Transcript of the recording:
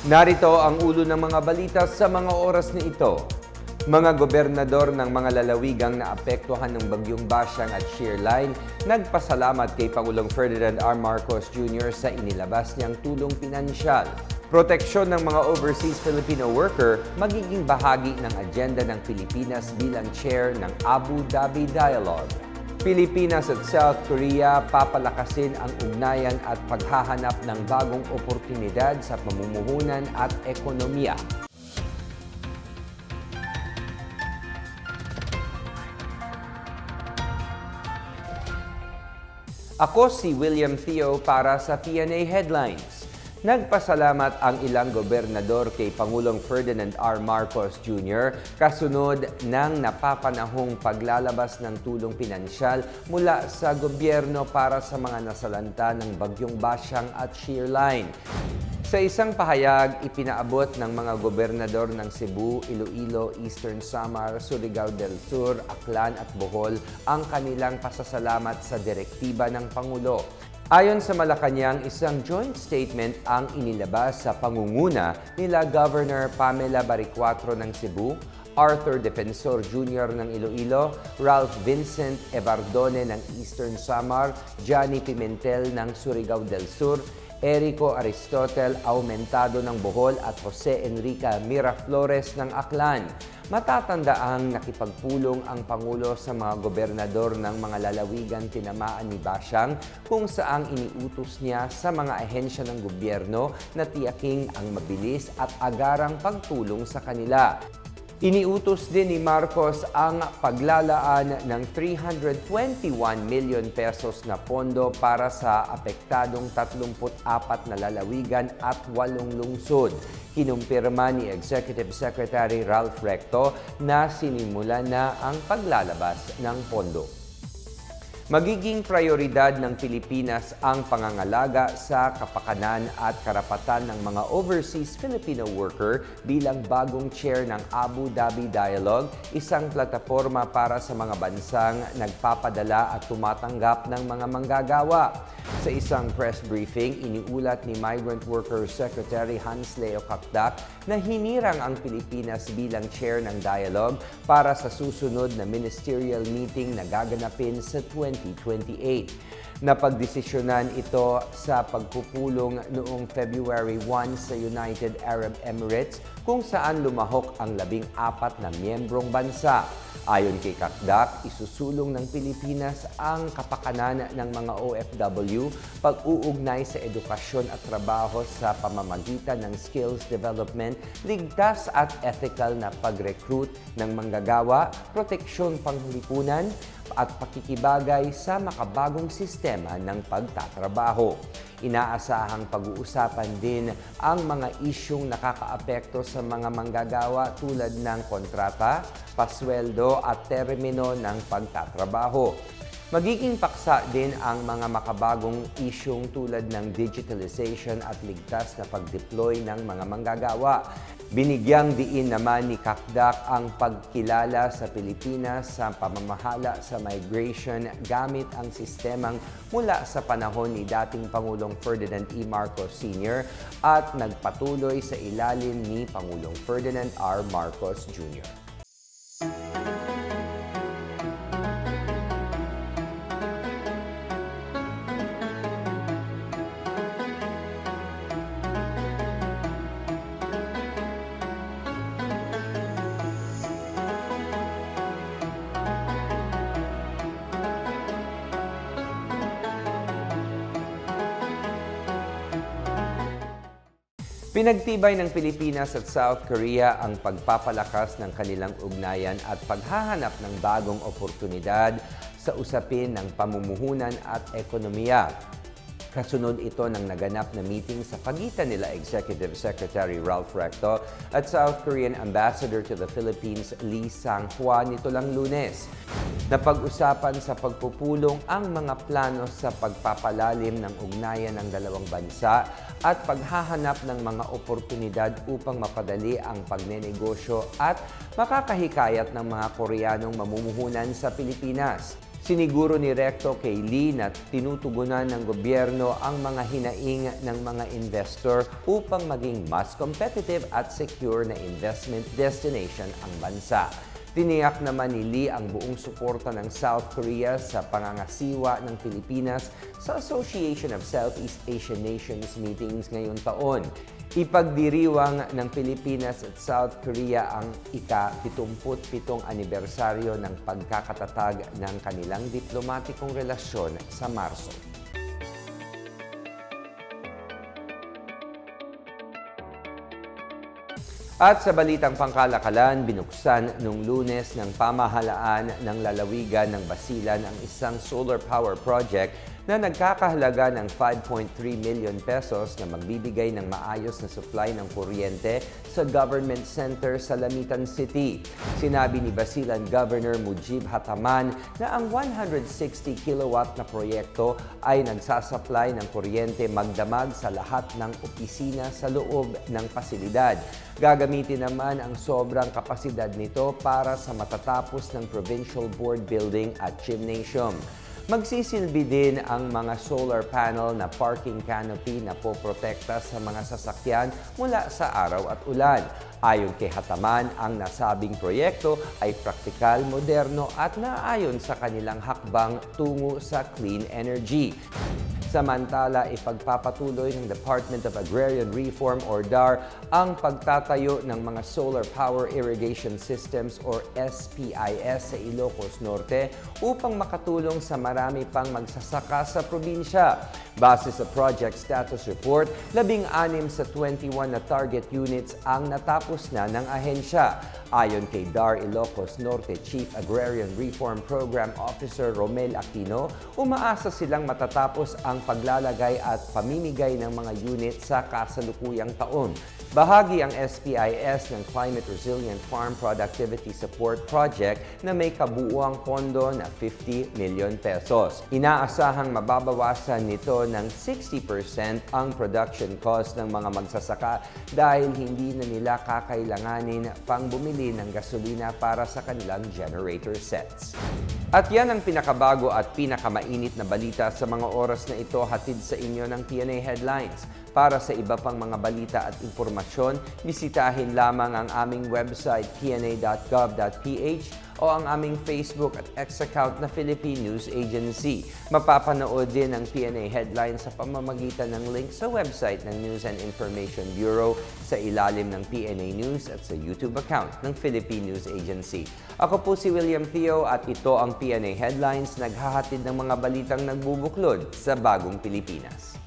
Narito ang ulo ng mga balita sa mga oras na ito. Mga gobernador ng mga lalawigang naapektuhan ng bagyong Basyang at Shearline nagpasalamat kay Pangulong Ferdinand R. Marcos Jr. sa inilabas niyang tulong pinansyal. Proteksyon ng mga overseas Filipino worker magiging bahagi ng agenda ng Pilipinas bilang chair ng Abu Dhabi Dialogue. Pilipinas at South Korea papalakasin ang ugnayan at paghahanap ng bagong oportunidad sa pamumuhunan at ekonomiya. Ako si William Theo para sa PNA Headlines. Nagpasalamat ang ilang gobernador kay Pangulong Ferdinand R. Marcos Jr. kasunod ng napapanahong paglalabas ng tulong pinansyal mula sa gobyerno para sa mga nasalanta ng bagyong Basyang at Shearline. Sa isang pahayag, ipinaabot ng mga gobernador ng Cebu, Iloilo, Eastern Samar, Surigao del Sur, Aklan at Bohol ang kanilang pasasalamat sa direktiba ng Pangulo. Ayon sa Malacanang, isang joint statement ang inilabas sa pangunguna nila Governor Pamela Baricuatro ng Cebu, Arthur Defensor Jr. ng Iloilo, Ralph Vincent Evardone ng Eastern Samar, Johnny Pimentel ng Surigao del Sur, Erico Aristotel Aumentado ng Bohol at Jose Enrique Miraflores ng Aklan. Matatandaang nakipagpulong ang Pangulo sa mga gobernador ng mga lalawigan tinamaan ni Basyang kung saang iniutos niya sa mga ahensya ng gobyerno na tiyaking ang mabilis at agarang pagtulong sa kanila. Iniutos din ni Marcos ang paglalaan ng 321 million pesos na pondo para sa apektadong 34 na lalawigan at 8 lungsod. Kinumpirma ni Executive Secretary Ralph Recto na sinimulan na ang paglalabas ng pondo. Magiging prioridad ng Pilipinas ang pangangalaga sa kapakanan at karapatan ng mga overseas Filipino worker bilang bagong chair ng Abu Dhabi Dialogue, isang plataporma para sa mga bansang nagpapadala at tumatanggap ng mga manggagawa. Sa isang press briefing, iniulat ni Migrant Workers Secretary Hans Leo Kakdak na hinirang ang Pilipinas bilang chair ng dialogue para sa susunod na ministerial meeting na gaganapin sa 2028. Napagdesisyonan ito sa pagpupulong noong February 1 sa United Arab Emirates kung saan lumahok ang 14 na miyembrong bansa. Ayon kay Kakdak, isusulong ng Pilipinas ang kapakanan ng mga OFW, pag-uugnay sa edukasyon at trabaho sa pamamagitan ng skills development, ligtas at ethical na pag-recruit ng manggagawa, proteksyon panglipunan, at pakikibagay sa makabagong sistema ng pagtatrabaho. Inaasahang pag-uusapan din ang mga isyung nakakaapekto sa mga manggagawa tulad ng kontrata, pasweldo at termino ng pagtatrabaho. Magiging paksa din ang mga makabagong isyung tulad ng digitalization at ligtas na pag-deploy ng mga manggagawa. Binigyang diin naman ni Kakdak ang pagkilala sa Pilipinas sa pamamahala sa migration gamit ang sistemang mula sa panahon ni dating Pangulong Ferdinand E. Marcos Sr. at nagpatuloy sa ilalim ni Pangulong Ferdinand R. Marcos Jr. Pinagtibay ng Pilipinas at South Korea ang pagpapalakas ng kanilang ugnayan at paghahanap ng bagong oportunidad sa usapin ng pamumuhunan at ekonomiya. Kasunod ito ng naganap na meeting sa pagitan nila Executive Secretary Ralph Recto at South Korean Ambassador to the Philippines Lee Sang-hwa nito lang Lunes. Napag-usapan sa pagpupulong ang mga plano sa pagpapalalim ng ugnayan ng dalawang bansa at paghahanap ng mga oportunidad upang mapadali ang pagnenegosyo at makakahikayat ng mga Koreanong mamumuhunan sa Pilipinas. Siniguro ni Recto kay Lee na tinutugunan ng gobyerno ang mga hinaing ng mga investor upang maging mas competitive at secure na investment destination ang bansa. Tiniyak naman ni Lee ang buong suporta ng South Korea sa pangangasiwa ng Pilipinas sa Association of Southeast Asian Nations meetings ngayong taon. Ipagdiriwang ng Pilipinas at South Korea ang ika-77 anibersaryo ng pagkakatatag ng kanilang diplomatikong relasyon sa Marso. At sa balitang pangkalakalan, binuksan noong Lunes ng pamahalaan ng lalawigan ng Basilan ang isang solar power project na nagkakahalaga ng 5.3 million pesos na magbibigay ng maayos na supply ng kuryente sa government center sa Lamitan City. Sinabi ni Basilan Governor Mujib Hataman na ang 160 kilowatt na proyekto ay nagsasupply ng kuryente magdamag sa lahat ng opisina sa loob ng pasilidad. Gagamitin naman ang sobrang kapasidad nito para sa matatapos ng Provincial Board Building at Gymnasium. Magsisilbi din ang mga solar panel na parking canopy na poprotekta sa mga sasakyan mula sa araw at ulan. Ayon kay Hataman, ang nasabing proyekto ay praktikal, moderno at naayon sa kanilang hakbang tungo sa clean energy. Samantala, ipagpapatuloy ng Department of Agrarian Reform or DAR ang pagtatayo ng mga solar power irrigation systems or SPIS sa Ilocos Norte upang makatulong sa marami pang magsasaka sa probinsya. Base sa project status report, 16 sa 21 na target units ang natapos na ng ahensya. Ayon kay DAR Ilocos Norte Chief Agrarian Reform Program Officer Romel Aquino, umaasa silang matatapos ang paglalagay at pamimigay ng mga unit sa kasalukuyang taon. Bahagi ang SPIS ng Climate Resilient Farm Productivity Support Project na may kabuuang pondo na 50 million pesos. Inaasahang mababawasan nito ng 60% ang production cost ng mga magsasaka dahil hindi na nila kakailanganin pang bumili ng gasolina para sa kanilang generator sets. At yan ang pinakabago at pinakamainit na balita sa mga oras na ito, hatid sa inyo ng PNA Headlines. Para sa iba pang mga balita at impormasyon, bisitahin lamang ang aming website pna.gov.ph o ang aming Facebook at X account na Philippine News Agency. Mapapanood din ang PNA Headlines sa pamamagitan ng link sa website ng News and Information Bureau, sa ilalim ng PNA News at sa YouTube account ng Philippine News Agency. Ako po si William Theo at ito ang PNA Headlines, naghahatid ng mga balitang nagbubuklod sa bagong Pilipinas.